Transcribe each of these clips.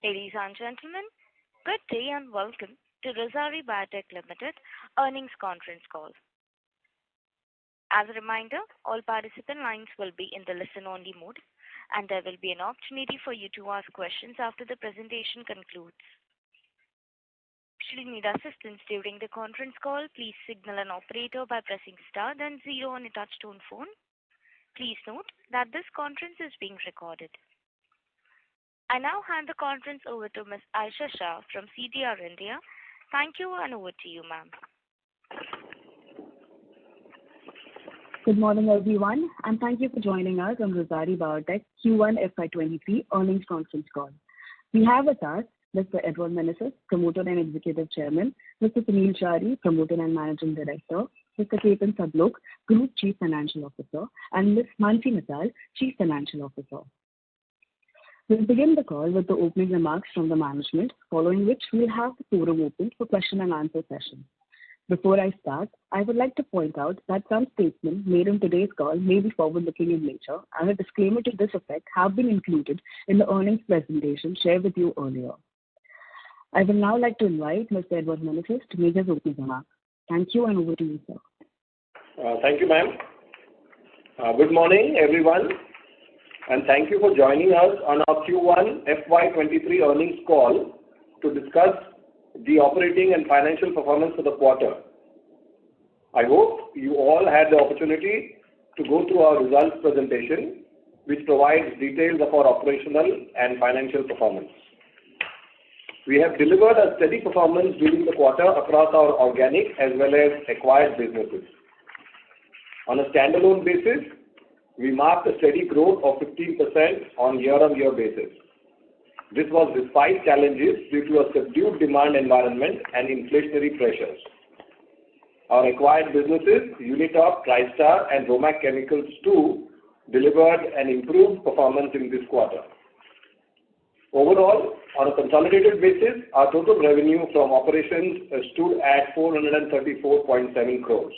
Ladies and gentlemen, good day and welcome to Rossari Biotech Limited earnings conference call. As a reminder, all participant lines will be in the listen-only mode, and there will be an opportunity for you to ask questions after the presentation concludes. Should you need assistance during the conference call, please signal an operator by pressing star then 0 on a touch-tone phone. Please note that this conference is being recorded. I now hand the conference over to Ms. Aisha Shah from CDR India. Thank you, and over to you, ma'am. Good morning, everyone, and thank you for joining us on Rossari Biotech Q1 FY23 earnings conference call. We have with us Mr. Edward Meneses, Promoter and Executive Chairman, Mr. Sunil Chari, Promoter and Managing Director, Mr. Ketan Sablok, Group Chief Financial Officer, and Ms. Mansi Mittal, Chief Financial Officer. We'll begin the call with the opening remarks from the management, following which we'll have the forum open for question and answer session. Before I start, I would like to point out that some statements made in today's call may be forward-looking in nature, and a disclaimer to this effect have been included in the earnings presentation shared with you earlier. I will now like to invite Mr. Edward Meneses to make his opening remarks. Thank you, and over to you, sir. Thank you, ma'am. Good morning, everyone, and thank you for joining us on our Q1 FY23 earnings call to discuss the operating and financial performance for the quarter. I hope you all had the opportunity to go through our results presentation, which provides details of our operational and financial performance. We have delivered a steady performance during the quarter across our organic as well as acquired businesses. On a standalone basis, we marked a steady growth of 15% on year-on-year basis. This was despite challenges due to a subdued demand environment and inflationary pressures. Our acquired businesses, Unitop, Tristar, and Romac Chemicals too, delivered an improved performance in this quarter. Overall, on a consolidated basis, our total revenue from operations stood at 434.7 crores.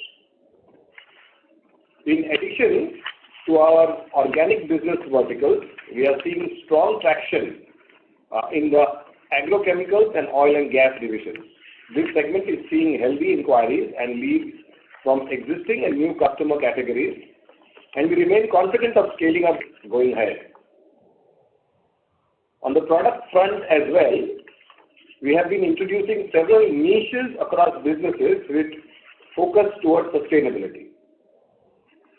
In addition to our organic business verticals, we are seeing strong traction in the agrochemicals and oil and gas divisions. This segment is seeing healthy inquiries and leads from existing and new customer categories, and we remain confident of scaling up going ahead. On the product front as well, we have been introducing several niches across businesses with focus towards sustainability.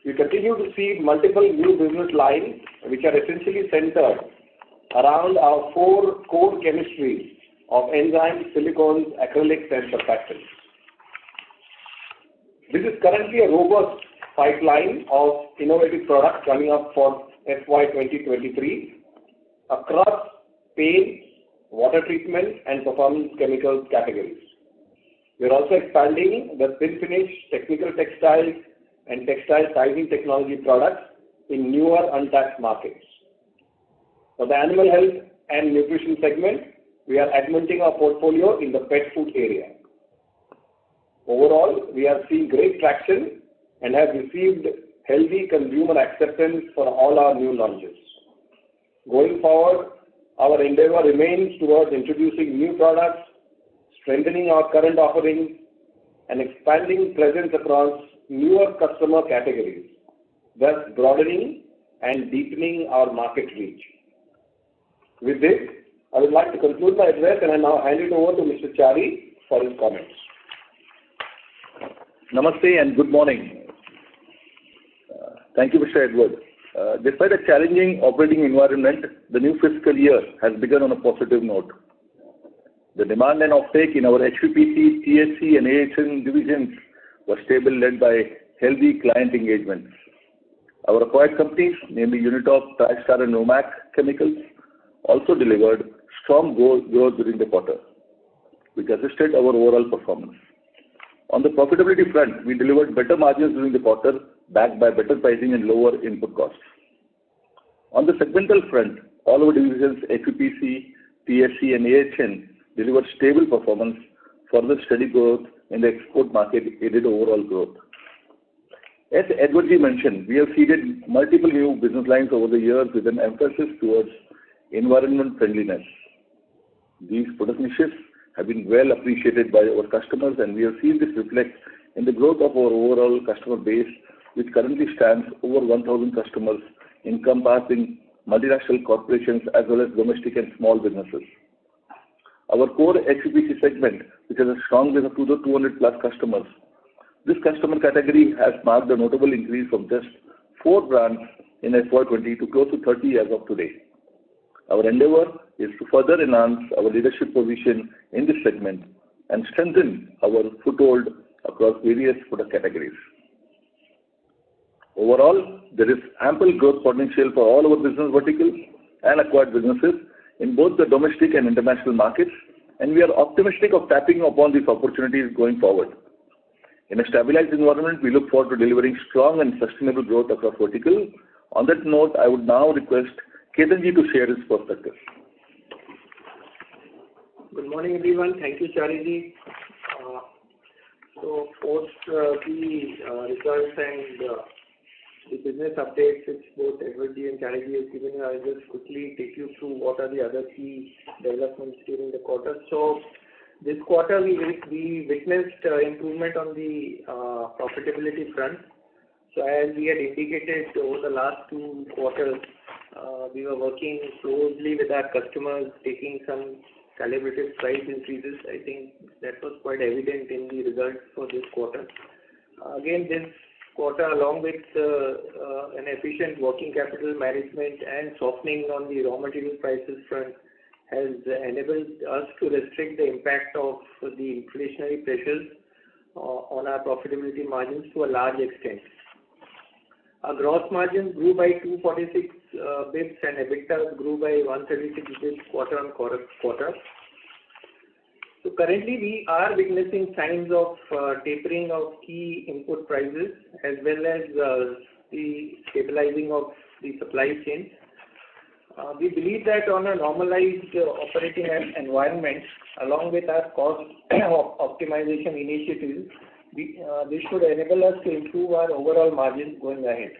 We continue to see multiple new business lines which are essentially centered around our 4 core chemistries of enzymes, silicones, acrylics, and surfactants. This is currently a robust pipeline of innovative products coming up for FY2023 across paint, water treatment, and performance chemicals categories. We are also expanding the thin finish, technical textiles, and textile sizing technology products in newer untapped markets. For the animal health and nutrition segment, we are augmenting our portfolio in the pet food area. Overall, we are seeing great traction and have received healthy consumer acceptance for all our new launches. Going forward, our endeavor remains towards introducing new products, strengthening our current offerings, and expanding presence across newer customer categories, thus broadening and deepening our market reach. With this, I would like to conclude my address, and I now hand it over to Mr. Chari for his comments. Namaste and good morning. Thank you, Mr. Edward. Despite a challenging operating environment, the new fiscal year has begun on a positive note. The demand and offtake in our HPPC, THC, and AHN divisions was stable, led by healthy client engagement. Our acquired companies, namely Unitop, Tristar, and Romac Chemicals, also delivered strong growth during the quarter, which assisted our overall performance. On the profitability front, we delivered better margins during the quarter, backed by better pricing and lower input costs. On the segmental front, all our divisions, HPPC, THC, and AHN, delivered stable performance. Further steady growth in the export market aided overall growth. As Edward ji mentioned, we have seeded multiple new business lines over the years with an emphasis towards environment friendliness. These product niches have been well appreciated by our customers, and we have seen this reflect in the growth of our overall customer base, which currently stands over 1,000 customers, encompassing multinational corporations as well as domestic and small businesses. Our core HPPC segment, which has a strong base of 200 plus customers, this customer category has marked a notable increase from just 4 brands in FY20 to close to 30 as of today. Our endeavor is to further enhance our leadership position in this segment and strengthen our foothold across various product categories. Overall, there is ample growth potential for all our business verticals and acquired businesses in both the domestic and international markets, and we are optimistic of tapping upon these opportunities going forward. In a stabilized environment, we look forward to delivering strong and sustainable growth across verticals. On that note, I would now request Ketanji to share his perspective. Good morning, everyone. Thank you, Chariji. So, post the results and the business updates which both Edwardji and Chariji has given, I'll just quickly take you through what are the other key developments during the quarter. So, this quarter we witnessed improvement on the profitability front. So, as we had indicated over the last 2 quarters, we were working closely with our customers, taking some calibrated price increases. I think that was quite evident in the results for this quarter. Again, this quarter, along with an efficient working capital management and softening on the raw material prices front, has enabled us to restrict the impact of the inflationary pressures on our profitability margins to a large extent. Our gross margins grew by 246 bps and EBITDA grew by 136 bps quarter on quarter. So currently we are witnessing signs of tapering of key input prices as well as the stabilizing of the supply chain. We believe that on a normalized operating environment, along with our cost optimization initiatives, this should enable us to improve our overall margins going ahead.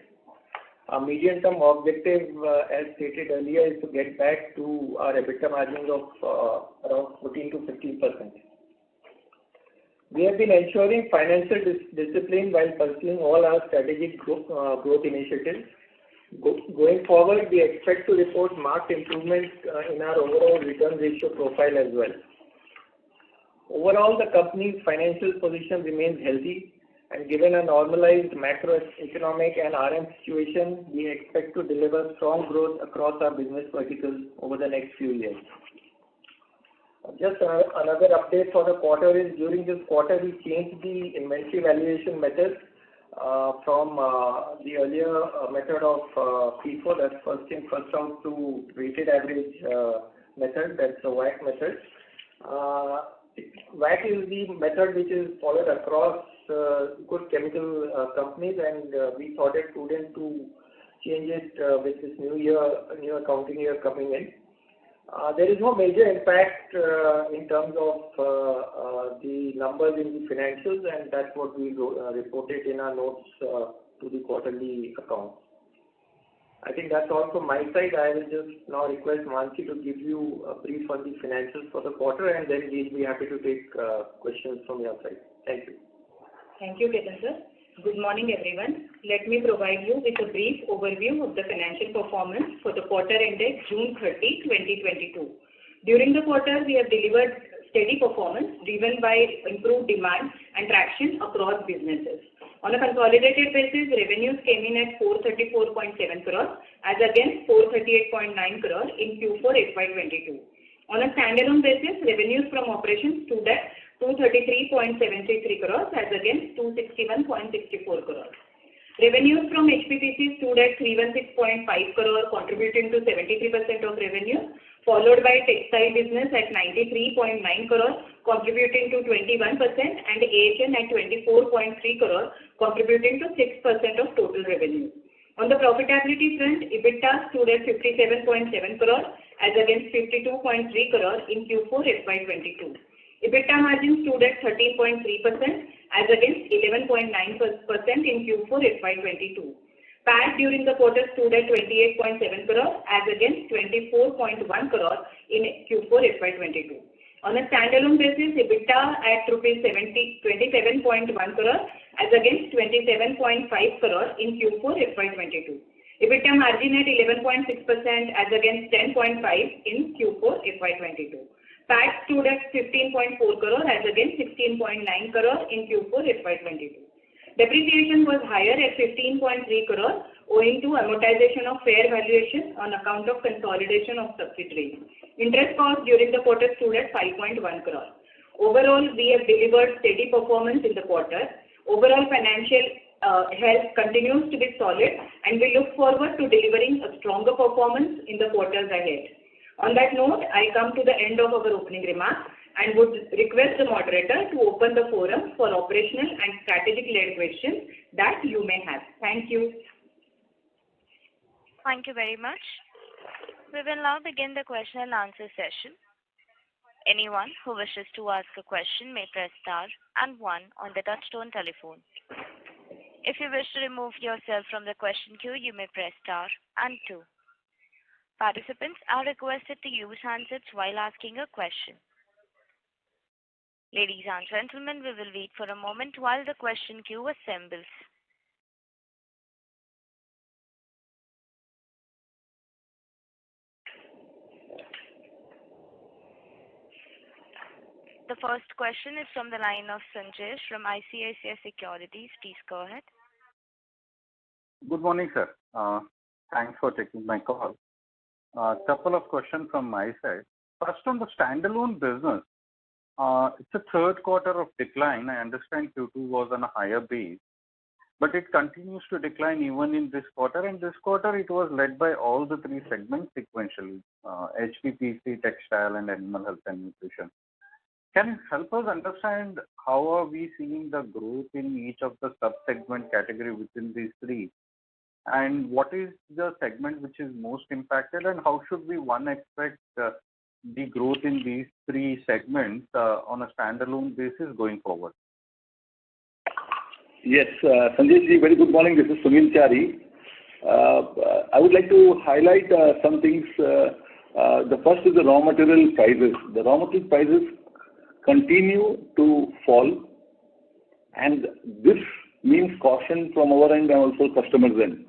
Our medium-term objective, as stated earlier, is to get back to our EBITDA margins of around 14 to 15%. We have been ensuring financial discipline while pursuing all our strategic growth initiatives. Going forward, we expect to report marked improvement in our overall return ratio profile as well. Overall, the company's financial position remains healthy, and given a normalized macroeconomic and RM situation, we expect to deliver strong growth across our business verticals over the next few years. Just another update for the quarter is during this quarter we changed the inventory valuation method from the earlier method of FIFO, that's first in first out, to weighted average method, that's the WAC method. WAC is the method which is followed across good chemical companies, and we thought it prudent to change it with this new accounting year coming in. There is no major impact in terms of the numbers in the financials, and that's what we reported in our notes to the quarterly accounts. I think that's all from my side. I will just now request Mansi to give you a brief on the financials for the quarter, and then we'll be happy to take questions from your side. Thank you. Thank you, Ketan sir. Good morning, everyone. Let me provide you with a brief overview of the financial performance for the quarter ended June 30, 2022. During the quarter, we have delivered steady performance driven by improved demand and traction across businesses. On a consolidated basis, revenues came in at 434.7 crores as against 438.9 crores in Q4 FY22. On a standalone basis, revenues from operations stood at 233.733 crores as against 261.64 crores. Revenues from HPPC stood at 316.5 crores, contributing to 73% of revenue, followed by textile business at 93.9 crores, contributing to 21%, and AHN at 24.3 crores, contributing to 6% of total revenue. On the profitability front, EBITDA stood at 57.7 crores as against 52.3 crores in Q4 FY22. EBITDA margin stood at 13.3% as against 11.9% in Q4 FY22. PAT during the quarter stood at 28.7 crore as against 24.1 crore in Q4 FY22. On a standalone basis, EBITDA at rupees 27.1 crore as against 27.5 crore in Q4 FY22. EBITDA margin at 11.6% as against 10.5% in Q4 FY22. PAT stood at 15.4 crore as against 16.9 crore in Q4 FY22. Depreciation was higher at 15.3 crore owing to amortization of fair valuation on account of consolidation of subsidiaries. Interest cost during the quarter stood at 5.1 crore. Overall, we have delivered steady performance in the quarter. Overall financial health continues to be solid, and we look forward to delivering a stronger performance in the quarters ahead. On that note, I come to the end of our opening remarks and would request the moderator to open the forum for operational and strategic-led questions that you may have. Thank you. Thank you very much. We will now begin the question and answer session. Anyone who wishes to ask a question may press star and 1 on the touchtone telephone. If you wish to remove yourself from the question queue, you may press star and 2. Participants are requested to use handsets while asking a question. Ladies and gentlemen, we will wait for a moment while the question queue assembles. The first question is from the line of Sanjay from ICICI Securities. Please go ahead. Good morning, sir. Thanks for taking my call. Couple of questions from my side. First, on the standalone business, it's a third quarter of decline. I understand Q2 was on a higher base, but it continues to decline even in this quarter. And this quarter, it was led by all the three segments sequentially, HPPC, textile, and animal health and nutrition. Can you help us understand how are we seeing the growth in each of the sub-segment category within these three? And what is the segment which is most impacted, and how should one expect the growth in these three segments on a standalone basis going forward? Yes, Sanjay ji, very good morning. This is Sunil Chari. I would like to highlight some things. The first is the raw material prices. The raw material prices continue to fall, and this means caution from our end and also customers' end.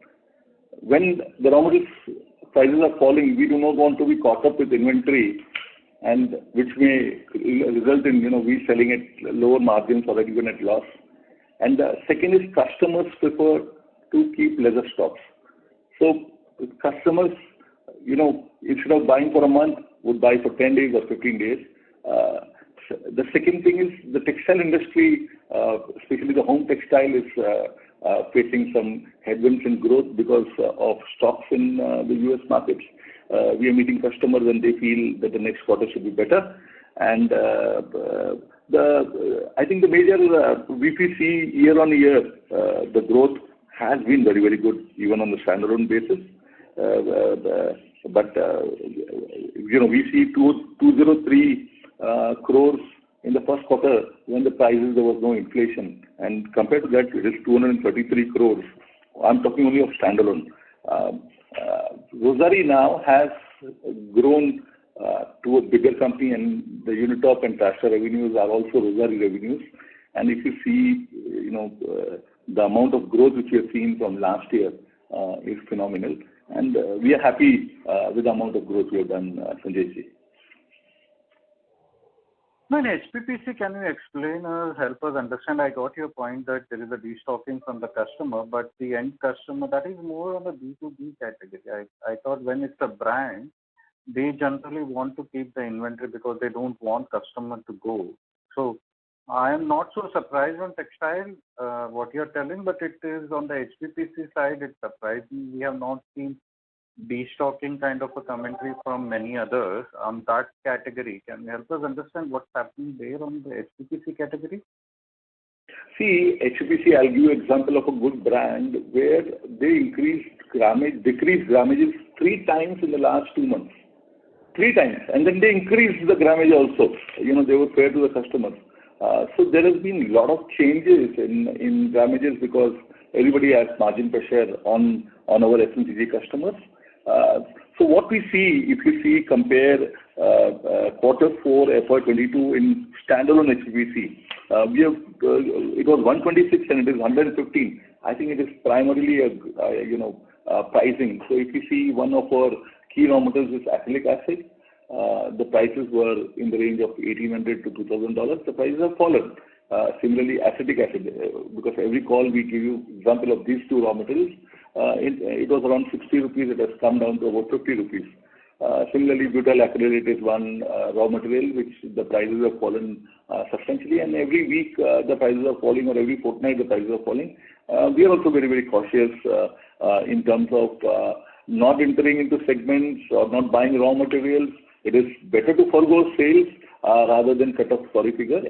When the raw material prices are falling, we do not want to be caught up with inventory, and which may result in we selling at lower margins or even at loss. And the second is customers prefer to keep lesser stocks. So customers, instead of buying for a month, would buy for 10 days or 15 days. The second thing is the textile industry, especially the home textile, is facing some headwinds in growth because of stocks in the US markets. We are meeting customers and they feel that the next quarter should be better. And I think the major VPC year on year, the growth has been very, very good, even on the standalone basis. But we see 203 crores in the first quarter when the prices, there was no inflation. And compared to that, it is 233 crores. I'm talking only of standalone. Rossari now has grown to a bigger company, and the Unitop and Trastar revenues are also Rossari revenues. And if you see, the amount of growth which we have seen from last year is phenomenal. And we are happy with the amount of growth we have done, Sanjay ji. No, in HPPC, can you explain or help us understand? I got your point that there is a destocking from the customer, but the end customer, that is more on the B2B category. I thought when it's a brand, they generally want to keep the inventory because they don't want customer to go. So I am not so surprised on textile, what you're telling, but it is on the HPPC side, it's surprising. We have not seen destocking kind of a commentary from many others on that category. Can you help us understand what's happening there on the HPPC category? See, HPPC, I'll give you an example of a good brand where they decreased grammages 3 times in the last 2 months. 3 times. And then they increased the grammage also. They were fair to the customers. So there has been a lot of changes in grammages because everybody has margin pressure on our FMCG customers. So what we see, if you see compare quarter 4 FY22 in standalone HPPC, we have it was 126 and it is 115. I think it is primarily pricing. So if you see one of our key raw materials is acrylic acid, the prices were in the range of $1,800 to $2,000. The prices have fallen. Similarly, acetic acid, because every call we give you example of these two raw materials, it was around 60 rupees. It has come down to about 50 rupees. Similarly, butyl acrylate is one raw material which the prices have fallen substantially, and every week the prices are falling, or every fortnight the prices are falling. We are also very, very cautious in terms of not entering into segments or not buying raw materials. It is better to forgo sales rather than cut off sorry figure.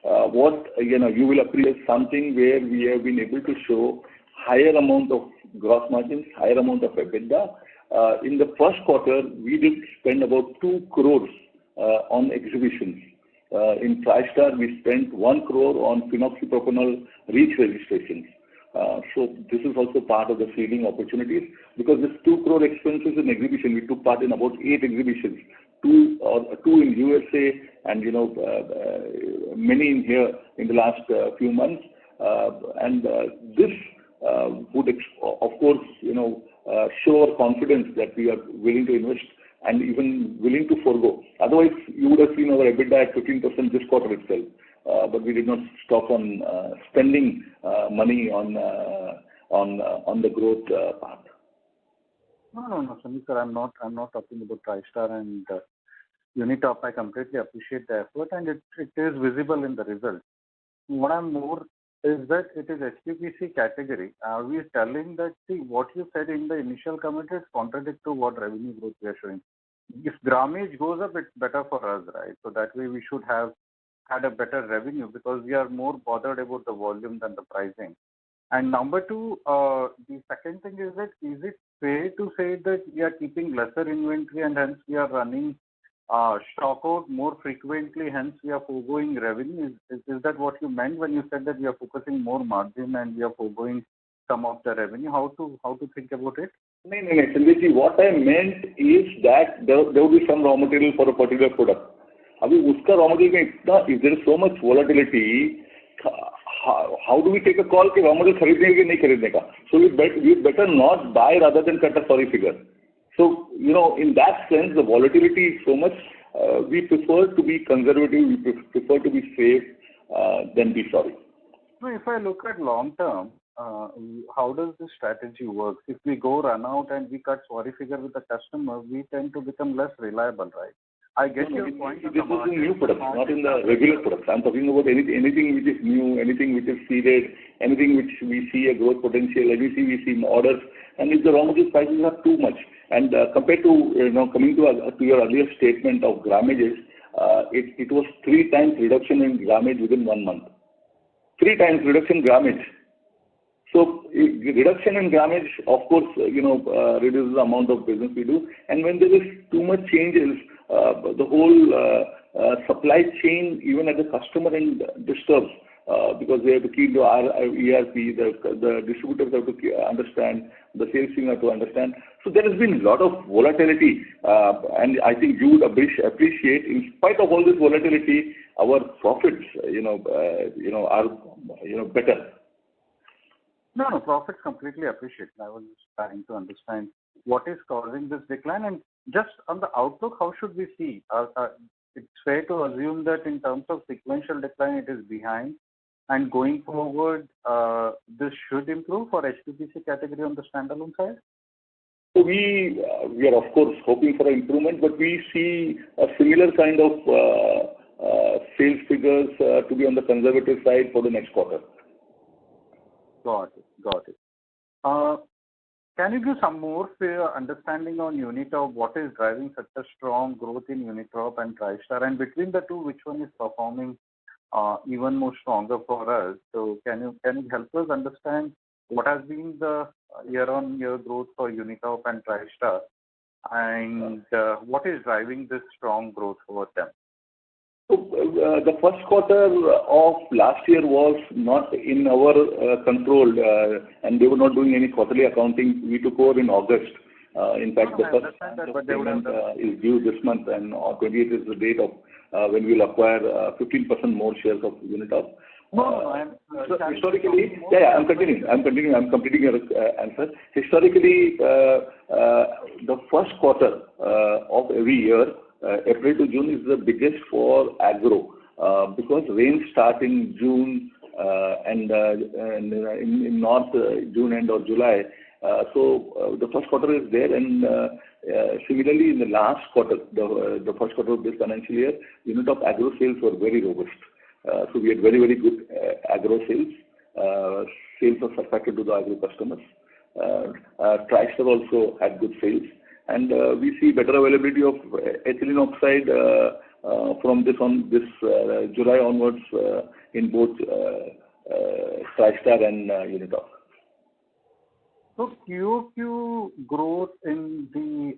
What you will appreciate something where we have been able to show higher amount of gross margins, higher amount of EBITDA. In the first quarter, we did spend about 2 crores on exhibitions. In TriStar, we spent 1 crore on phenoxypropanol REACH registrations. So this is also part of the seeding opportunities, because this 2 crore expenses in exhibition, we took part in about 8 exhibitions, two in USA and many in here in the last few months, and this would of course show our confidence that we are willing to invest and even willing to forego. Otherwise, you would have seen our EBITDA at 15% this quarter itself. But we did not stop on spending money on the growth path. No, Sunil sir, I'm not talking about TriStar and Unitop. I completely appreciate the effort, and it is visible in the results. What I'm more is that it is HPPC category. Are we telling that, see, what you said in the initial comment is contradict to what revenue growth we are showing? If grammage goes up, it's better for us, right? So that way we should have had a better revenue, because we are more bothered about the volume than the pricing. And number two, the second thing is that, is it fair to say that we are keeping lesser inventory and hence we are running stock out more frequently, hence we are foregoing revenue? Is that what you meant when you said that we are focusing more margin and we are foregoing some of the revenue? How to think about it? No, Sanjay, what I meant is that there will be some raw material for a particular product. अभी उसका raw material में इतना, if there is so much volatility, how do we take a call कि raw material खरीदने के नहीं खरीदने का? So we better not buy rather than cut a sorry figure. So in that sense, the volatility is so much. We prefer to be conservative. We prefer to be safe than be sorry. No, if I look at long term, how does this strategy work? If we go run out and we cut sorry figure with the customer, we tend to become less reliable, right? I get your point. This is in new products, not in the regular products. I'm talking about anything which is new, anything which is seeded, anything which we see a growth potential, we see orders, and if the raw material prices are too much, and compared to coming to your earlier statement of grammages, it was 3 times reduction in grammage within 1 month. 3 times reduction in grammage. So reduction in grammage, of course, reduces the amount of business we do. And when there is too much changes, the whole supply chain, even at the customer end, disturbs, because they have to keep the ERP, the distributors have to understand, the sales team have to understand. So there has been a lot of volatility, and I think you would appreciate, in spite of all this volatility, our profits, are better. No, profits completely appreciate. I was just trying to understand what is causing this decline, and just on the outlook, how should we see? It's fair to assume that in terms of sequential decline, it is behind, and going forward, this should improve for HPPC category on the standalone side? So we are of course hoping for an improvement, but we see a similar kind of sales figures to be on the conservative side for the next quarter. Got it. Can you give some more fair understanding on Unitop? What is driving such a strong growth in Unitop and TriStar? And between the two, which one is performing even more stronger for us? So can you help us understand what has been the year-on-year growth for Unitop and TriStar, and what is driving this strong growth for them? So the first quarter of last year was not in our control, and they were not doing any quarterly accounting. We took over in August. In fact, the first payment is due this month, and 28th is the date of when we will acquire 15% more shares of Unitop. So historically, I'm continuing. I'm completing your answer. Historically, the first quarter of every year, April to June, is the biggest for agro because rains start in June and in North June end or July. So the first quarter is there, and similarly in the last quarter, the first quarter of this financial year, Unitop agro sales were very robust. So we had very, very good agro sales. Sales were surfacted to the agro customers. Tristar also had good sales. And we see better availability of ethylene oxide from this July onwards in both Tristar and Unitop. So QOQ growth in the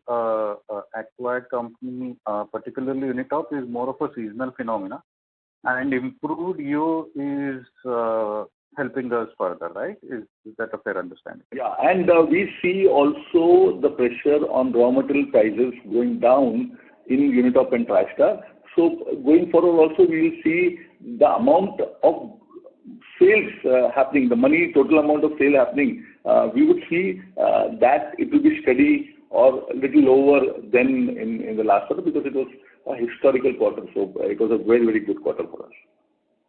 acquired company, particularly Unitop, is more of a seasonal phenomena, and improved yield is helping us further, right? Is that a fair understanding? Yeah, and we see also the pressure on raw material prices going down in Unitop and Tristar. So going forward also we will see the amount of sales happening, the total amount of sale happening. We would see that it will be steady or a little lower than in the last quarter because it was a historical quarter. So it was a very, very good quarter for us.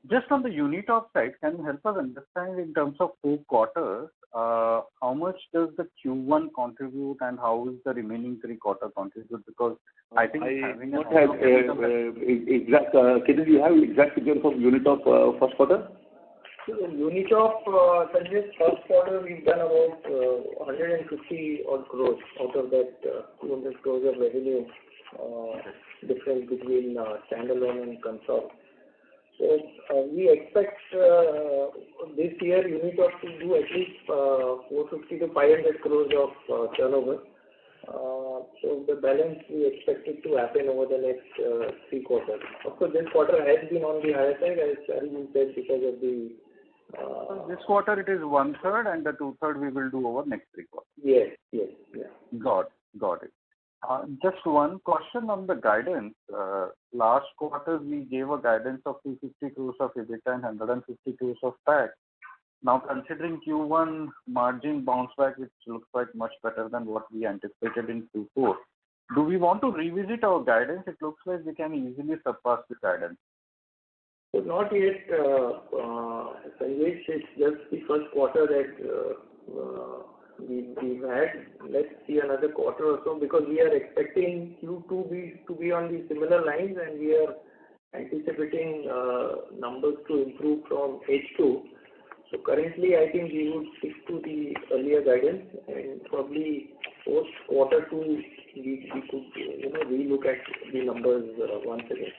Just on the Unitop side, can you help us understand in terms of 4 quarters, how much does the Q1 contribute and how is the remaining 3 quarters contribute? Because I think having don't have exact. Can you have exact figures of Unitop first quarter? So in Unitop, Sanjay, first quarter we've done about 150 odd crores out of that 200 crores of revenue difference between standalone and Concall. So we expect this year Unitop to do at least 450 to 500 crores of turnover. So the balance we expect it to happen over the next 3 quarters. Of course, this quarter has been on the higher side, as Arun said, because of the. This quarter it is 1/3, and the 2/3 we will do over next 3 quarters. Yes. Got it. Just one question on the guidance. Last quarter we gave a guidance of 250 crores of EBITDA and 150 crores of PAT. Now considering Q1 margin bounce back, which looks like much better than what we anticipated in Q4, do we want to revisit our guidance? It looks like we can easily surpass the guidance. So not yet, Sanjay. It's just the first quarter that we've had. Let's see another quarter or so because we are expecting Q2 to be on the similar lines, and we are anticipating numbers to improve from H2. So currently, I think we would stick to the earlier guidance, and probably post quarter 2 we could relook at the numbers once again.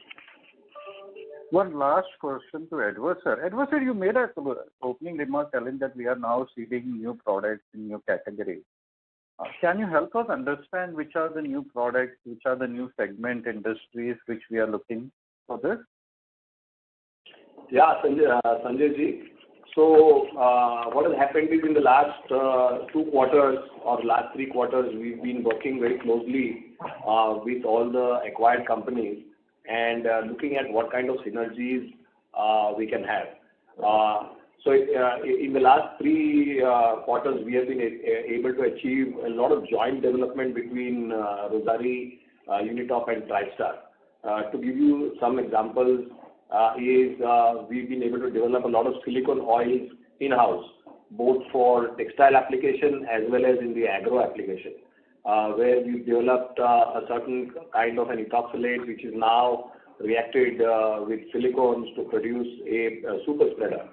One last question to Edward sir. Edward sir, you made an opening remark telling that we are now seeding new products in new categories. Can you help us understand which are the new products, which are the new segment industries which we are looking for this? Yeah, Sanjay ji. So what has happened is in the last 2 quarters or last 3 quarters, we've been working very closely with all the acquired companies and looking at what kind of synergies we can have. So in the last 3 quarters, we have been able to achieve a lot of joint development between Rossari, Unitop and Tristar. To give you some examples, we've been able to develop a lot of silicone oils in-house, both for textile application as well as in the agro application. Where we've developed a certain kind of an ethoxylate which is now reacted with silicones to produce a super spreader.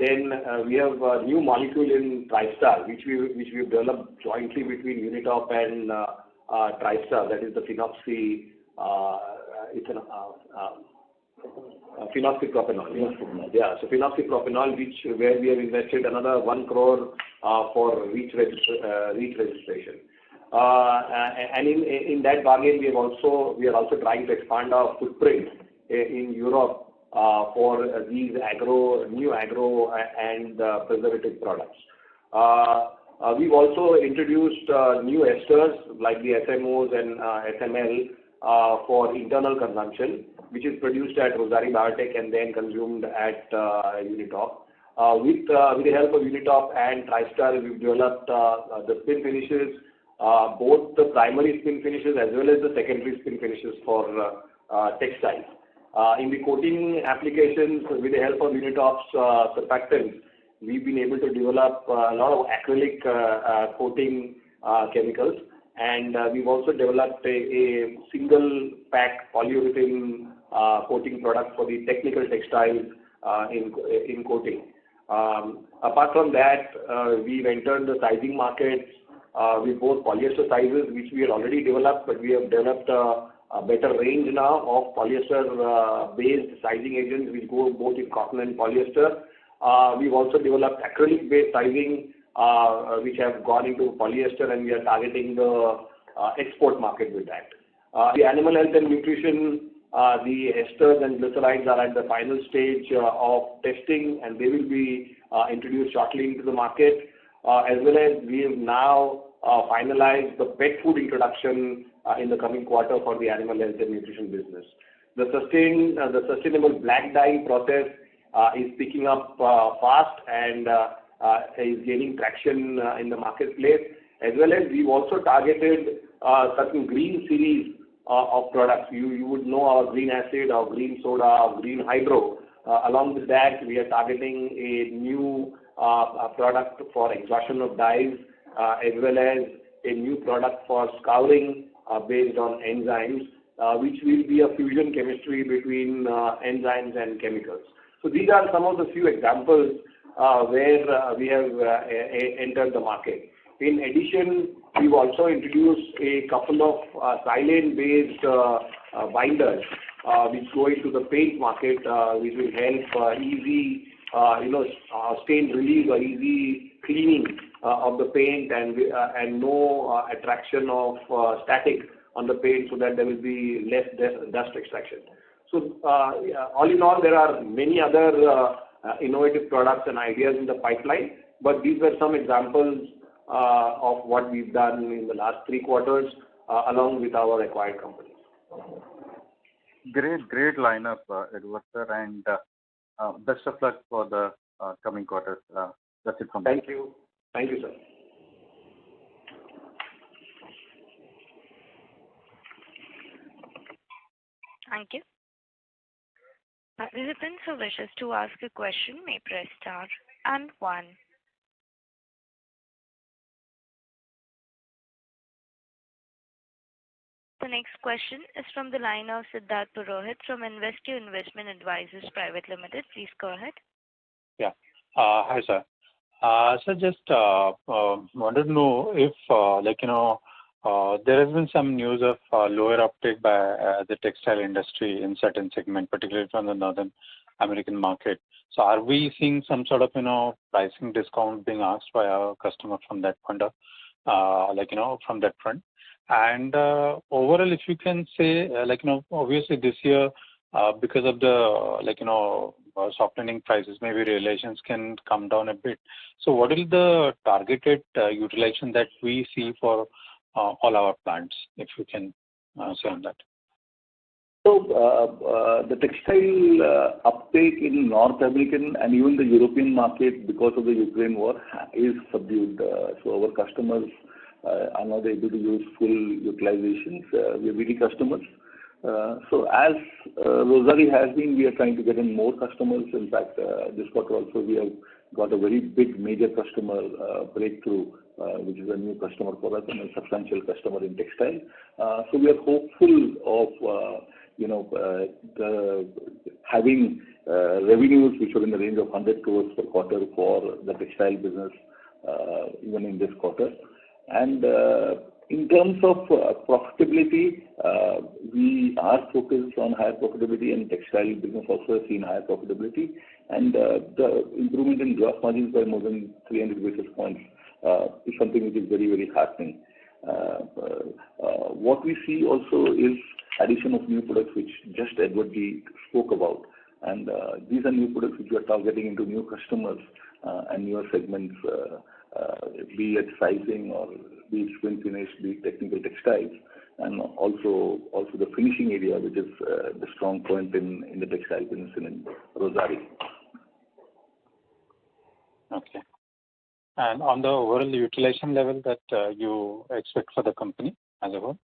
Then we have a new molecule in Tristar which we've developed jointly between Unitop and Tristar, that is the phenoxypropanol. Yeah, so phenoxypropanol, where we have invested another 1 crore for REACH registration. And in that bargain, we are also trying to expand our footprint in Europe for these new agro and preservative products. We've also introduced new esters like the SMOs and SML for internal consumption, which is produced at Rossari Biotech and then consumed at Unitop. With the help of Unitop and TriStar, we've developed the spin finishes, both the primary spin finishes as well as the secondary spin finishes for textiles. In the coating applications, with the help of Unitop's surfactants, we've been able to develop a lot of acrylic coating chemicals, and we've also developed a single pack polyurethane coating product for the technical textiles in coating. Apart from that, we've entered the sizing markets with both polyester sizes, which we had already developed, but we have developed a better range now of polyester-based sizing agents which go both in cotton and polyester. We've also developed acrylic-based sizing which have gone into polyester, and we are targeting the export market with that. The animal health and nutrition, the esters and glycerides are at the final stage of testing, and they will be introduced shortly into the market, as well as we have now finalized the pet food introduction in the coming quarter for the animal health and nutrition business. The sustainable black dyeing process is picking up fast and is gaining traction in the marketplace, as well as we've also targeted certain green series of products. You would know our green acid, our green soda, our green hydro. Along with that, we are targeting a new product for exhaustion of dyes, as well as a new product for scouring based on enzymes, which will be a fusion chemistry between enzymes and chemicals. So these are some of the few examples where we have entered the market. In addition, we've also introduced a couple of silane-based binders which go into the paint market, which will help easy stain relief or easy cleaning of the paint and no attraction of static on the paint, so that there will be less dust extraction. So all in all, there are many other innovative products and ideas in the pipeline, but these were some examples of what we've done in the last 3 quarters along with our acquired companies. Great lineup, Edward sir, and best of luck for the coming quarters. That's it from me. Thank you. Thank you, sir. Thank you. Participants who wishes to ask a question may press star and 1. The next question is from the line of Siddharth Purohit from Investor Investment Advisors Private Limited. Please go ahead. Yeah. Hi, sir. So just wanted to know if, there has been some news of lower uptake by the textile industry in certain segments, particularly from the Northern American market. So are we seeing some sort of, pricing discount being asked by our customers from that point of, from that front? And overall, if you can say, obviously this year, because of the, softening prices, maybe realizations can come down a bit. So what is the targeted utilization that we see for all our plants, if you can say on that? So the textile uptake in North American and even the European market because of the Ukraine war is subdued. So our customers are not able to use full utilizations. We are BD customers. So as Rossari has been, we are trying to get in more customers. In fact, this quarter also we have got a very big major customer breakthrough, which is a new customer for us and a substantial customer in textile. So we are hopeful of having revenues which are in the range of 100 crores per quarter for the textile business even in this quarter. And in terms of profitability, we are focused on higher profitability, and textile business also has seen higher profitability. And the improvement in gross margins by more than 300 basis points is something which is very, very heartening. What we see also is addition of new products, which just Edward spoke about. And these are new products which we are targeting into new customers and newer segments, be it sizing or be it swing finish, be it technical textiles, and also the finishing area, which is the strong point in the textile business in Rossari. Okay. And on the overall utilization level that you expect for the company as a whole?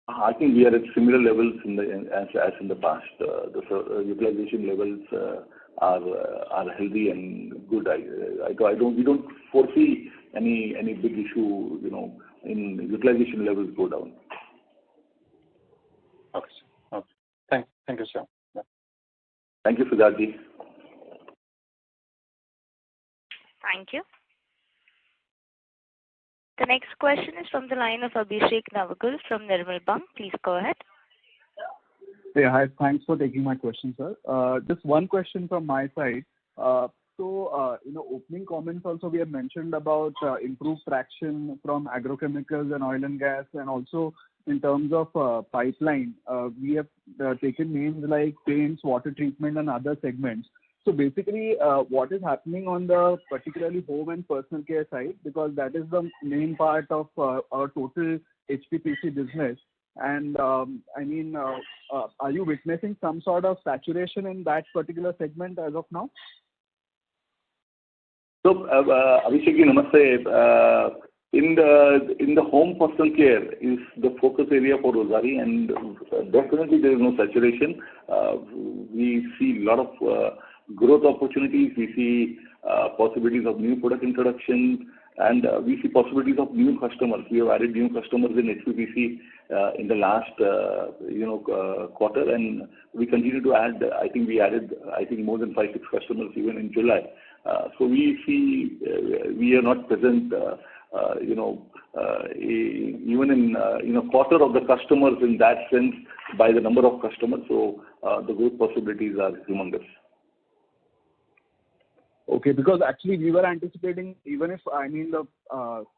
I think we are at similar levels as in the past. The utilization levels are healthy and good. We don't foresee any big issue, in utilization levels go down. Okay. Okay. Thank you, sir. Yeah. Thank you, Siddharthi. Thank you. The next question is from the line of Abhishek Navagul from Nirmal Bang. Please go ahead. Yeah, hi. Thanks for taking my question, sir. Just one question from my side. Opening comments also we have mentioned about improved traction from agrochemicals and oil and gas, and also in terms of pipeline, we have taken names like paints, water treatment, and other segments. So basically, what is happening on the particularly home and personal care side, because that is the main part of our total HPPC business. And are you witnessing some sort of saturation in that particular segment as of now? So, Abhishek, namaste. In the home personal care is the focus area for Rossari, and definitely there is no saturation. We see a lot of growth opportunities. We see possibilities of new product introductions, and we see possibilities of new customers. We have added new customers in HPPC in the last quarter, and we continue to add. I think we added more than 5-6 customers even in July. So we see we are not present even in a quarter of the customers in that sense by the number of customers. So the growth possibilities are humongous. Okay, because actually we were anticipating, even if the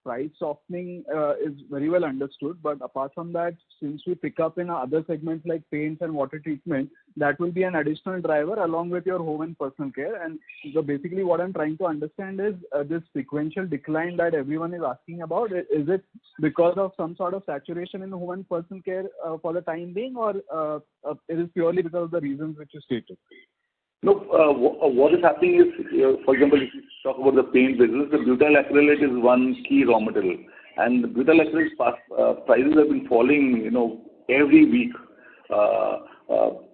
price softening is very well understood, but apart from that, since we pick up in other segments like paints and water treatment, that will be an additional driver along with your home and personal care. And so basically what I'm trying to understand is this sequential decline that everyone is asking about, is it because of some sort of saturation in the home and personal care for the time being, or it is purely because of the reasons which you stated? No, what is happening is, for example, if you talk about the paint business, the butyl acrylate is one key raw material, and the butyl acrylate prices have been falling, every week.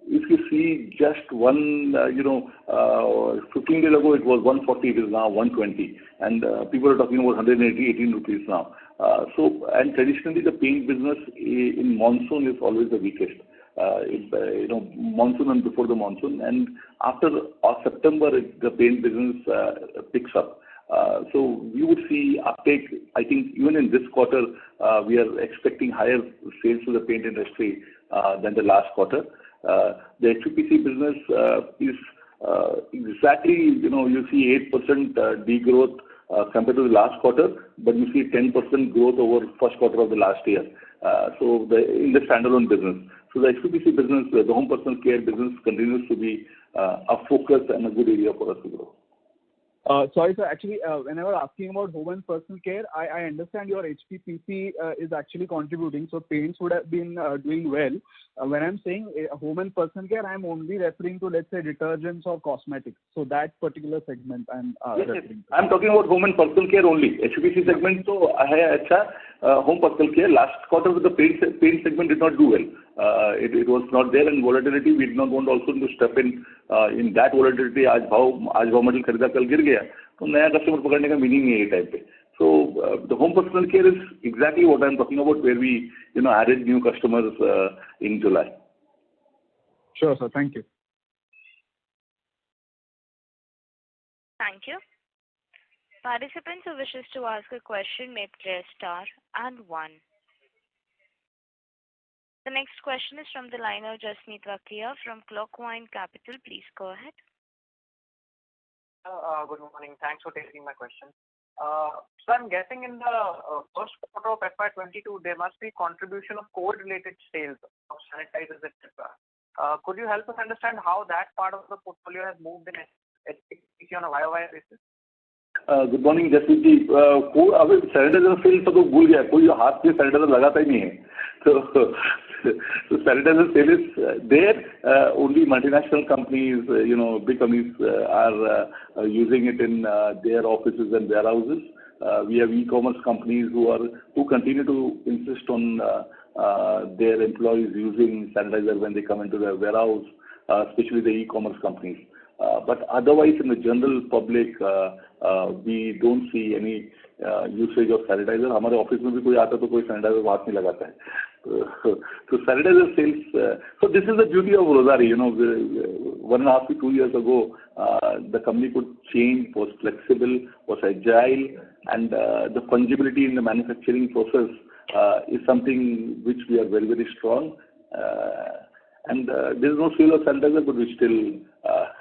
If you see just 15 days ago it was 140, it is now 120, and people are talking about 118 rupees now. And traditionally the paint business in monsoon is always the weakest. Monsoon and before the monsoon, and after September the paint business picks up. So we would see uptake. I think even in this quarter we are expecting higher sales to the paint industry than the last quarter. The HPPC business is exactly, you see 8% degrowth compared to the last quarter, but you see 10% growth over first quarter of the last year. In the standalone business. So the HPPC business, the home personal care business continues to be a focus and a good area for us to grow. Sorry, sir. Actually, when I was asking about home and personal care, I understand your HPPC is actually contributing, so paints would have been doing well. When I'm saying home and personal care, I'm only referring to, let's say, detergents or cosmetics. So that particular segment I'm referring to. I'm talking about home and personal care only. HPPC segment, so home personal care. Last quarter, the paint segment did not do well. It was not there in volatility. We did not want also to step in that volatility. आज भाव material खरीदा कल गिर गया तो नया customer पकड़ने का मीनिंग नहीं है टाइप पे. So the home personal care is exactly what I'm talking about, where we added new customers in July. Sure, sir. Thank you. Thank you. Participants who wishes to ask a question may press star and 1. The next question is from the line of Jasmeet Wakia from Clockvine Capital. Please go ahead. Good morning. Thanks for taking my question. So I'm guessing in the first quarter of FY22, there must be contribution of COVID-related sales of sanitizers, etc. Could you help us understand how that part of the portfolio has moved in HPPC on a YOY basis? Good morning Jasveet ji अभी sanitiser cell तो भूल गया कोई हाथ में sanitiser लगाता ही नहीं है तो sanitiser sale is there only multinational companies big companies are using it in their offices and warehouses we have e-commerce companies who continue to insist on their employees using sanitizer when they come into their warehouse, especially the e-commerce companies. But otherwise, in the general public, we don't see any usage of sanitizer. हमारे office में भी कोई आता तो कोई sanitizer हाथ नहीं लगाता है. So sanitizer sales. So this is the beauty of Rossari. 1.5 to 2 years ago, the company could change, was flexible, was agile, and the fungibility in the manufacturing process is something which we are very, very strong. And there is no sale of sanitizer, but we still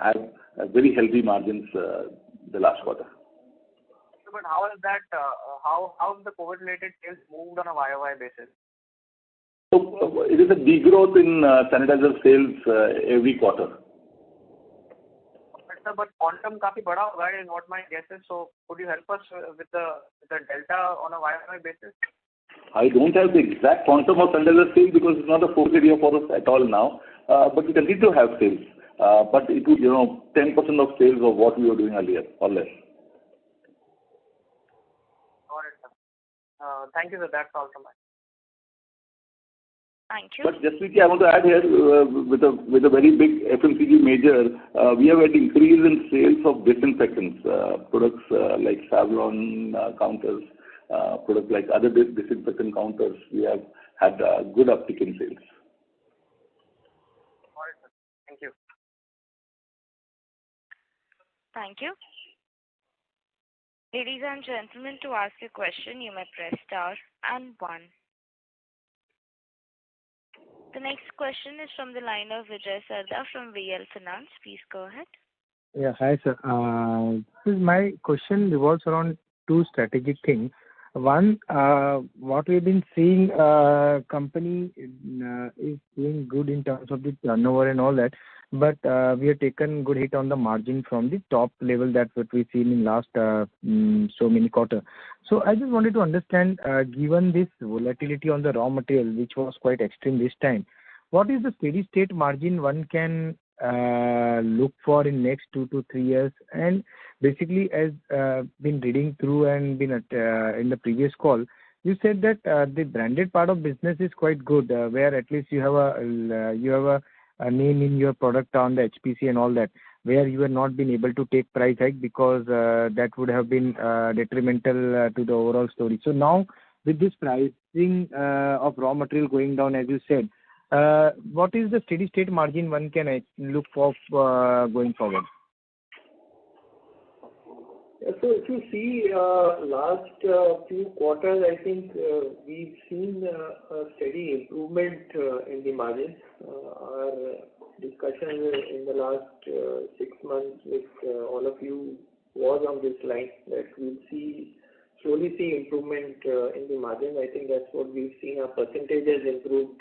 have very healthy margins the last quarter. But how is that? How the COVID-related sales moved on a YOY basis? So it is a degrowth in sanitizer sales every quarter. But quantum काफी बड़ा होगा is what my guess is. So could you help us with the delta on a YOY basis? I don't have the exact quantum of sanitizer sales because it's not a focus area for us at all now. But we continue to have sales. But it would 10% of sales of what we were doing earlier or less. Got it, sir. Thank you, sir. That's all from my side. Thank you. But just quickly, I want to add here with a very big FMCG major, we have had increase in sales of disinfectants products like Savlon counters, products like other disinfectant counters. We have had a good uptick in sales. All right, sir. Thank you. Thank you. Ladies and gentlemen, to ask a question, you may press star and 1. The next question is from the line of Vijay Sarda from VL Finance. Please go ahead. Yeah, hi sir. My question revolves around two strategic things. One, what we've been seeing, company is doing good in terms of the turnover and all that, but we have taken good hit on the margin from the top level that what we've seen in last so many quarters. So I just wanted to understand, given this volatility on the raw material, which was quite extreme this time, what is the steady state margin one can look for in next 2 to 3 years? And basically, as been reading through and been in the previous call, you said that the branded part of business is quite good, where at least you have a name in your product on the HPC and all that, where you have not been able to take price hike because that would have been detrimental to the overall story. So now, with this pricing of raw material going down, as you said, what is the steady state margin one can look for going forward? So if you see last few quarters, I think we've seen a steady improvement in the margins. Our discussion in the last 6 months with all of you was on this line that we'll slowly see improvement in the margin. I think that's what we've seen. Our percentages improved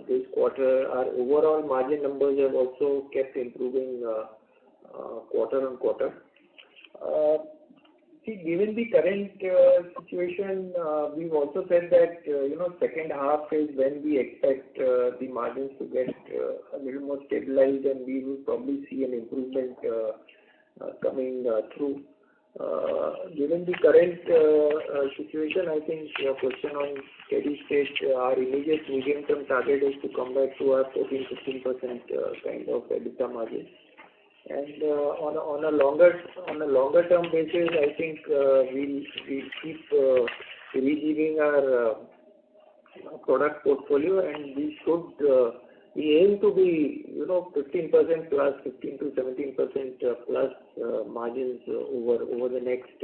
this quarter. Our overall margin numbers have also kept improving quarter on quarter. See, given the current situation, we've also said that second half is when we expect the margins to get a little more stabilized, and we will probably see an improvement coming through. Given the current situation, I think your question on steady state, our immediate medium-term target is to come back to our 14-15% kind of EBITDA margin. And on a longer term basis, I think we'll keep rejigging our product portfolio, and we aim to be 15% plus, 15 to 17% plus margins over the next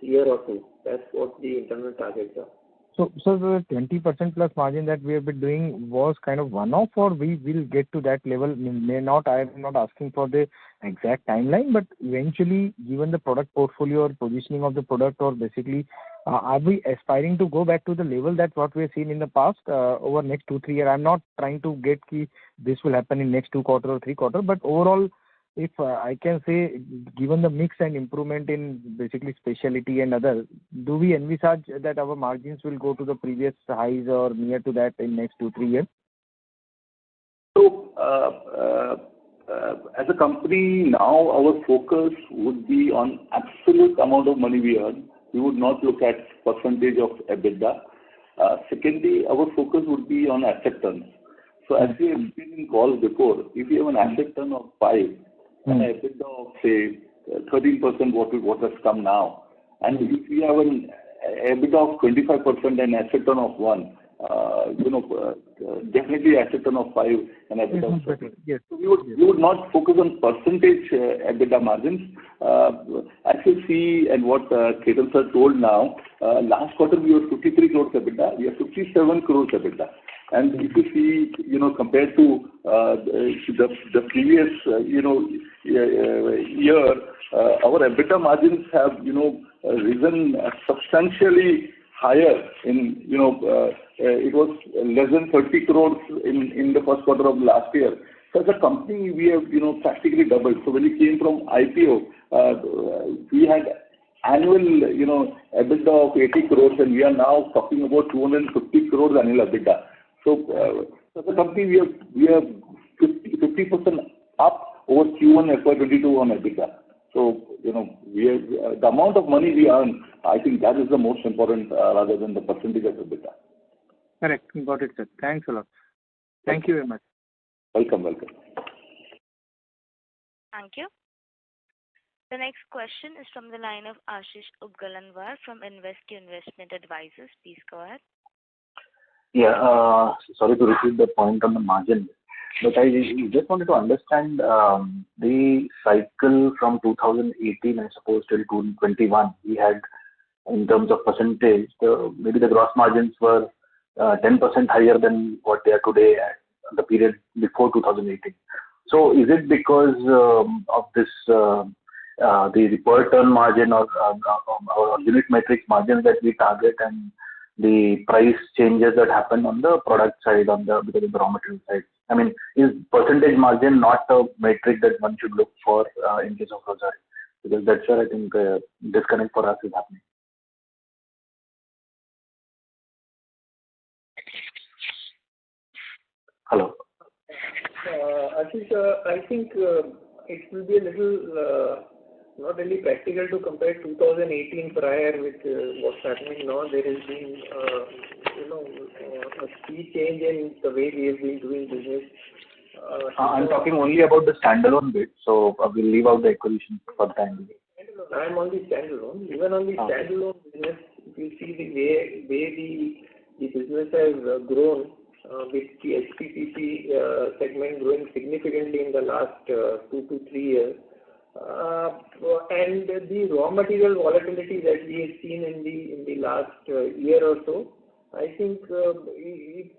year or two. That's what the internal targets are. So the 20% plus margin that we have been doing was kind of one-off, or we will get to that level? May not. I am not asking for the exact timeline, but eventually, given the product portfolio or positioning of the product, or basically, are we aspiring to go back to the level that what we have seen in the past over next 2-3 years? I'm not trying to get this will happen in next 2 quarters or 3 quarters, but overall, if I can say, given the mix and improvement in basically specialty and others, do we envisage that our margins will go to the previous highs or near to that in next 2-3 years? So, as a company now, our focus would be on absolute amount of money we earn. We would not look at percentage of EBITDA. Secondly, our focus would be on asset turns. So as we have seen in calls before, if you have an asset turn of 5, and an EBITDA of say 13%, what has come now, and if we have an EBITDA of 25% and asset turn of 1, definitely asset turn of 5 and EBITDA of 7. Yes. So we would not focus on percentage EBITDA margins. As you see, and what Ketan sir told now, last quarter we were 53 crores EBITDA, we are 57 crores EBITDA. And if you see, compared to the previous, year, our EBITDA margins have, risen substantially higher. It was less than 30 crores in the first quarter of last year. So as a company, we have, practically doubled. So when we came from IPO, we had annual, EBITDA of 80 crores, and we are now talking about 250 crores annual EBITDA. So, as a company, we have 50% up over Q1 FY22 on EBITDA. So, we have the amount of money we earn. I think that is the most important, rather than the percentage of EBITDA. Correct. Got it, sir. Thanks a lot. Thank you very much. Welcome. Thank you. The next question is from the line of Ashish Upgalanwar from InvesQ Investment Advisors. Please go ahead. Yeah, sorry to repeat the point on the margin, but I just wanted to understand the cycle from 2018, I suppose, till 2021. We had, in terms of percentage, maybe the gross margins were 10% higher than what they are today at the period before 2018. So is it because of this, the per ton margin or unit metrics margins that we target, and the price changes that happen on the product side, because of the raw material side? I mean, is percentage margin not a metric that one should look for in case of Rossari? Because that's where I think disconnect for us is happening. Hello. I think it will be a little not really practical to compare 2018 prior with what's happening now. There has been a key change in the way we have been doing business. I'm talking only about the standalone bit, so we'll leave out the acquisition for the time being. I'm on the standalone. Even on the standalone business, if you see the way the business has grown, with the HPPC segment growing significantly in the last 2 to 3 years, and the raw material volatility that we have seen in the last year or so, I think it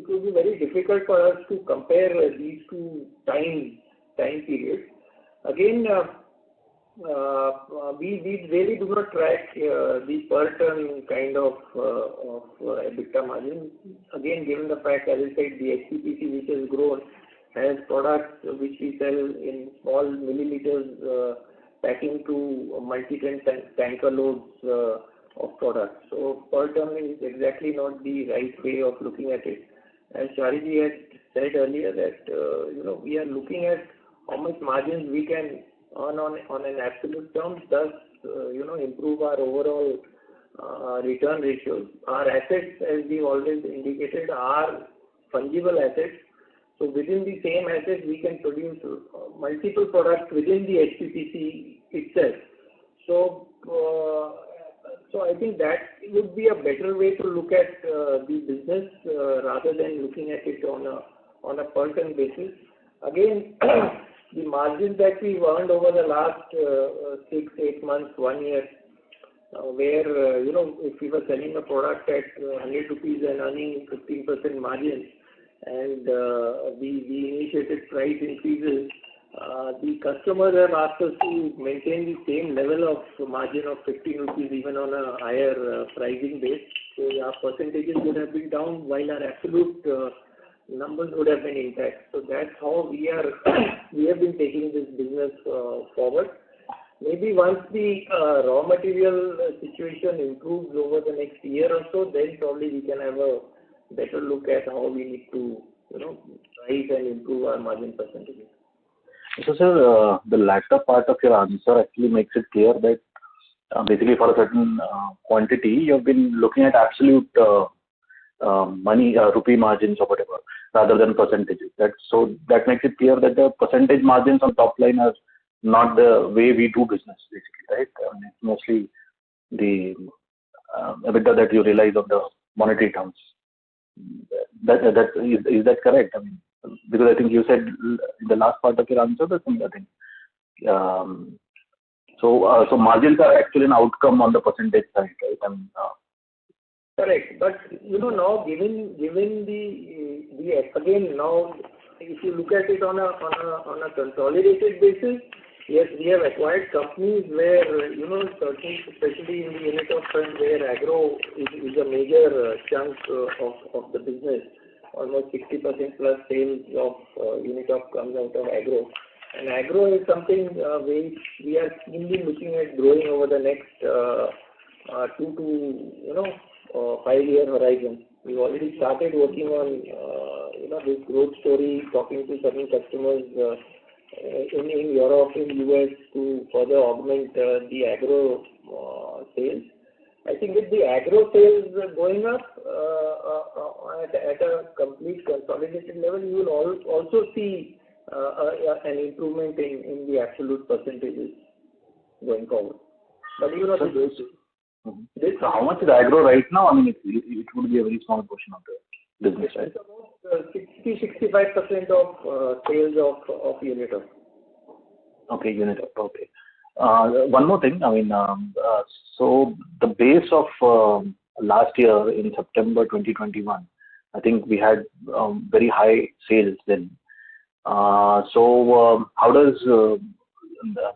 will be very difficult for us to compare these two time periods. Again, we really do not track the per ton kind of EBITDA margin. Again, given the fact, as I said, the HPPC which has grown has products which we sell in small milliliters packing to multi-ton tanker loads of products. So per ton is exactly not the right way of looking at it. As Chariji had said earlier that we are looking at how much margins we can earn on an absolute terms, thus improve our overall return ratios. Our assets, as we always indicated, are fungible assets. So within the same asset, we can produce multiple products within the HPPC itself. So I think that would be a better way to look at the business rather than looking at it on a per ton basis. Again, the margins that we've earned over the last 6-8 months, 1 year, where, if we were selling a product at 100 rupees and earning 15% margin, and we initiated price increases, the customers have asked us to maintain the same level of margin of 15 rupees even on a higher pricing base. So our percentages would have been down while our absolute numbers would have been intact. So that's how we have been taking this business forward. Maybe once the raw material situation improves over the next year or so, then probably we can have a better look at how we need to, price and improve our margin percentages. So, sir, the latter part of your answer actually makes it clear that basically for a certain quantity, you've been looking at absolute money, rupee margins or whatever, rather than percentages. That makes it clear that the percentage margins on top line are not the way we do business, basically, right? It's mostly the EBITDA that you realize on the monetary terms. Is that correct? I mean, because I think you said in the last part of your answer the similar thing. So margins are actually an outcome on the percentage side, right? I mean, correct. But now given the again now if you look at it on a consolidated basis, yes, we have acquired companies where certainly, especially in the unit of front where agro is a major chunk of the business. Almost 60% plus sales of unit of comes out of agro. And agro is something which we are keenly looking at growing over the next 2 to 5 year horizon. We've already started working on this growth story, talking to certain customers in Europe, in US to further augment the agro sales. I think with the agro sales going up at a complete consolidated level, you will also see an improvement in the absolute percentages going forward. But so how much is agro right now? I mean, it would be a very small portion of the business, right? It's about 60-65% of sales of unit of. Okay, unit of. Okay. One more thing. I mean, so the base of last year in September 2021, I think we had very high sales then. So how does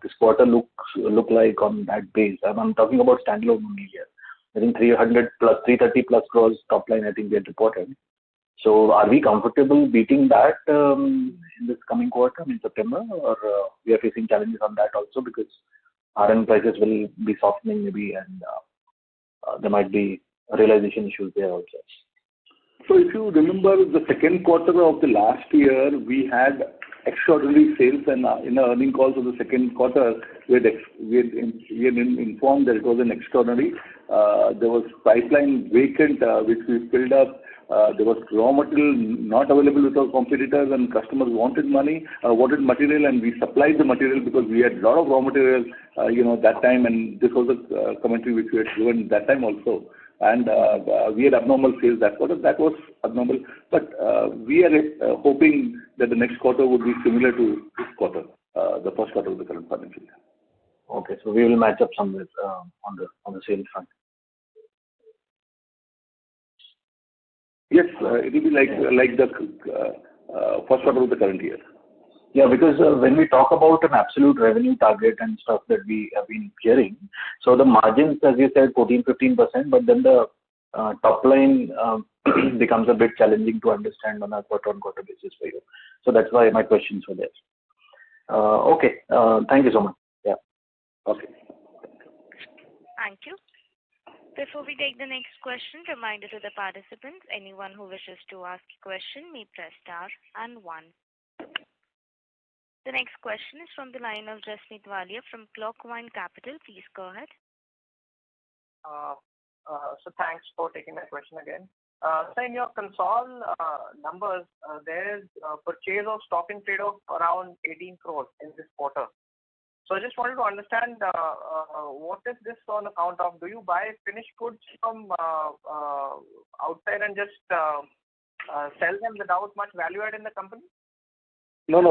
this quarter look like on that base? I'm talking about standalone only here. I think 300 plus 330 plus crores top line. I think we had reported. So are we comfortable beating that in this coming quarter in September, or we are facing challenges on that also because RM prices will be softening maybe, and there might be realization issues there also. So if you remember the second quarter of the last year, we had extraordinary sales, and in our earnings calls of the second quarter, we had informed that it was an extraordinary. There was pipeline vacant, which we filled up. There was raw material not available with our competitors, and customers wanted material, and we supplied the material because we had a lot of raw material, that time, and this was a commentary which we had given that time also. And we had abnormal sales that quarter. That was abnormal. But we are hoping that the next quarter would be similar to this quarter, the first quarter of the current financial year. Okay, so we will match up somewhere on the sales front. Yes, it will be like the first quarter of the current year. Yeah, because when we talk about an absolute revenue target and stuff that we have been hearing, so the margins, as you said, 14-15%, but then the top line becomes a bit challenging to understand on a quarter-on-quarter basis for you. So that's why my questions were there. Okay, thank you so much. Yeah. Okay. Thank you. Before we take the next question, reminder to the participants, anyone who wishes to ask a question may press star and 1. The next question is from the line of Jasmeet Walia from Clockvine Capital. Please go ahead. So thanks for taking my question again. So in your Concall numbers, there is purchase of stock in trade of around 18 crores in this quarter. So I just wanted to understand what is this on account of? Do you buy finished goods from outside and just sell them without much value add in the company? No.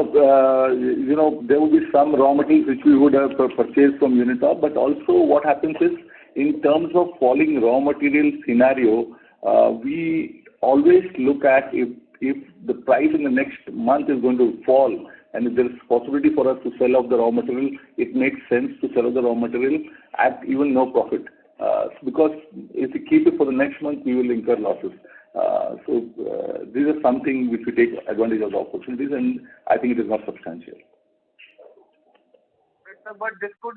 There will be some raw materials which we would have purchased from Unitop, but also what happens is in terms of falling raw material scenario, we always look at if the price in the next month is going to fall and if there is possibility for us to sell off the raw material, it makes sense to sell off the raw material at even no profit. Because if we keep it for the next month, we will incur losses. These are something which we take advantage of the opportunities, and I think it is not substantial. But this could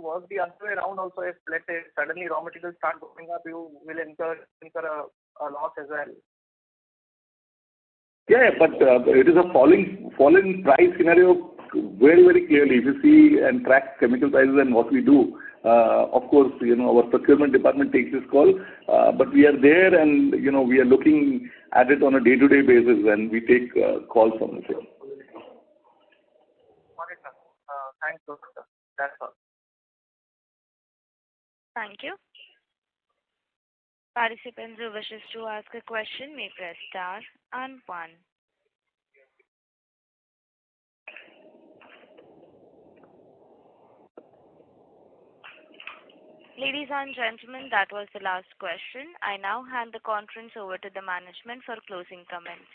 work the other way around also. If let's say suddenly raw materials start going up, you will incur a loss as well. Yeah, but it is a falling price scenario very, very clearly. If you see and track chemical prices and what we do, of course, our procurement department takes this call, but we are there and, we are looking at it on a day-to-day basis and we take calls on the same. Thanks, sir. That's all. Thank you. Participants who wishes to ask a question may press star and 1. Ladies and gentlemen, that was the last question. I now hand the conference over to the management for closing comments.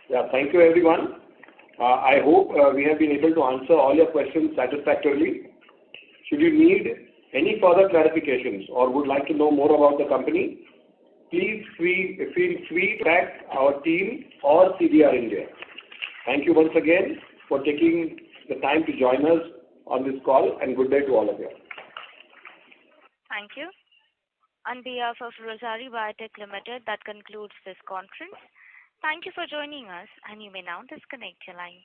Yeah, thank you everyone. I hope we have been able to answer all your questions satisfactorily. Should you need any further clarifications or would like to know more about the company, please feel free to contact our team or CDR India. Thank you once again for taking the time to join us on this call, and good day to all of you. Thank you. On behalf of Rossari Biotech Limited, that concludes this conference. Thank you for joining us, and you may now disconnect your lines.